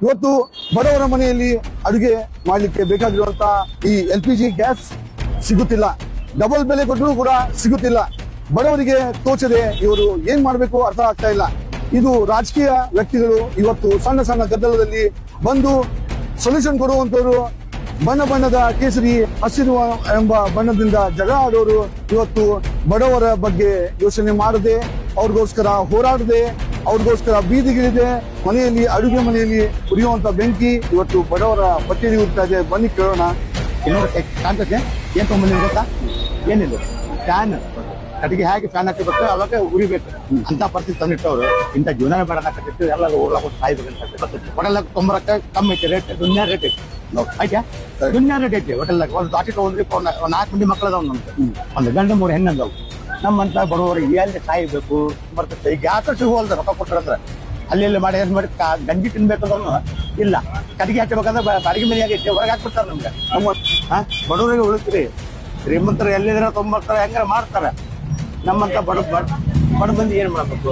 ಇವತ್ತು ಬಡವರ ಮನೆಯಲ್ಲಿ ಅಡುಗೆ ಮಾಡ್ಲಿಕ್ಕೆ ಬೇಕಾಗಿರುವಂತ ಈ LPG ಗ್ಯಾಸ್ ಸಿಗುತ್ತಿಲ್ಲ. ಡಬಲ್ ಬೆಲೆ ಕೊಟ್ಟರೂ ಕೂಡ ಸಿಗುತ್ತಿಲ್ಲ. ಬಡವರಿಗೆ ತೋಚದೆ ಇವರು ಏನ್ ಮಾಡ್ಬೇಕು ಅರ್ಥ ಆಗ್ತಾ ಇಲ್ಲ. ಇದು ರಾಜಕೀಯ ವ್ಯಕ್ತಿಗಳು ಇವತ್ತು ಸಣ್ಣ ಸಣ್ಣ ಗದ್ದಲದಲ್ಲಿ ಬಂದು ಸೊಲ್ಯೂಷನ್ ಕೊಡುವಂತವರು, ಬಣ್ಣ ಬಣ್ಣದ ಕೇಸರಿ ಹಸಿರು ಎಂಬ ಬಣ್ಣದಿಂದ ಜಗಳ ಆಡೋರು ಇವತ್ತು ಬಡವರ ಬಗ್ಗೆ ಯೋಚನೆ ಮಾಡದೆ, ಅವ್ರಿಗೋಸ್ಕರ ಹೋರಾಡದೆ, ಅವ್ರಿಗೋಸ್ಕರ ಬೀದಿಗಿಳಿದೆ, ಮನೆಯಲ್ಲಿ ಅಡುಗೆ ಮನೆಯಲ್ಲಿ ಉರಿಯುವಂತ ಬೆಂಕಿ ಇವತ್ತು ಬಡವರ ಬಟ್ಟೆಯಲ್ಲಿ ಉರಿತಾ ಇದೆ. ಬನ್ನಿ ಕೇಳೋಣ. ಕಾಣ್ತದೆ ಏನ್ ತೊಗೊಂಬಂದಿದೆ ಗೊತ್ತಾ? ಏನಿಲ್ಲ, ಫ್ಯಾನ್. ಕಟ್ಟಿಗೆ ಹಾಕಿ ಫ್ಯಾನ್ ಹಾಕಬೇಕು, ಅವಾಗ ಉರಿಬೇಕು ಅಂತ ಪರಿಸ್ಥಿತಿ ತಂದಿಟ್ಟವ್ರು. ಇಂಥ ಜೀವನ ಬೇಡ ಕಟ್ಟಿಟ್ಟು ಎಲ್ಲ ಓಡ್ಲಾಕ ಸಾಯ್ಬೇಕಂತ ಹೋಟೆಲ್ ತೊಂಬರಕ್ಕೆ ಕಮ್ಮಿ ಐತೆ ರೇಟ್. ದುನಿಯಾ ರೇಟ್ ಐತಿ ಆಯ್ತಾ? ದುನಿಯಾ ರೇಟ್ ಐತಿ ಹೋಟೆಲ್. ಒಂದು ದಾಟಿ ತಗೊಂಡ್ರಿ 4 ಮಂದಿ ಮಕ್ಕಳು ಅದಾವ. ನಮ್ದು ಒಂದು ಗಂಡು 3 ಹೆಣ್ಣು ಅದಾವು. ನಮ್ಮಂತ ಬಡವರಿಗೆ ಎಲ್ಲಿ ಸಾಯ್ಬೇಕು ಬರ್ತೈತೆ. ಈಗ ಯಾಕೆ ಸಿಗುವಲ್ದ ರೊಕ್ಕ ಕೊಟ್ಟರಂದ್ರೆ ಅಲ್ಲಿ ಮಾಡಿ ಏನ್ ಮಾಡಿ ಗಂಜಿ ತಿನ್ಬೇಕಂದ್ರೂ ಇಲ್ಲ. ಕಟ್ಟಿಗೆ ಹಾಕಬೇಕಂದ್ರೆ ಅಡಿಗೆ ಮನೆಯಾಗ ಇಟ್ಟು ಹೊರಗೆ ಹಾಕ್ಬಿಡ್ತಾರೆ ನಮ್ಗೆ. ನಮ್ಮ ಬಡವರಿಗೆ ಉಳಿಸ್ರಿ. ಶ್ರೀಮಂತರು ಎಲ್ಲಿದ್ರೆ ತೊಂಬರ್ತಾರೆ, ಹೆಂಗಾರ ಮಾಡ್ತಾರೆ. ನಮ್ಮಂತ ಬಡ ಮಂದಿ ಏನ್ ಮಾಡ್ಬೇಕು?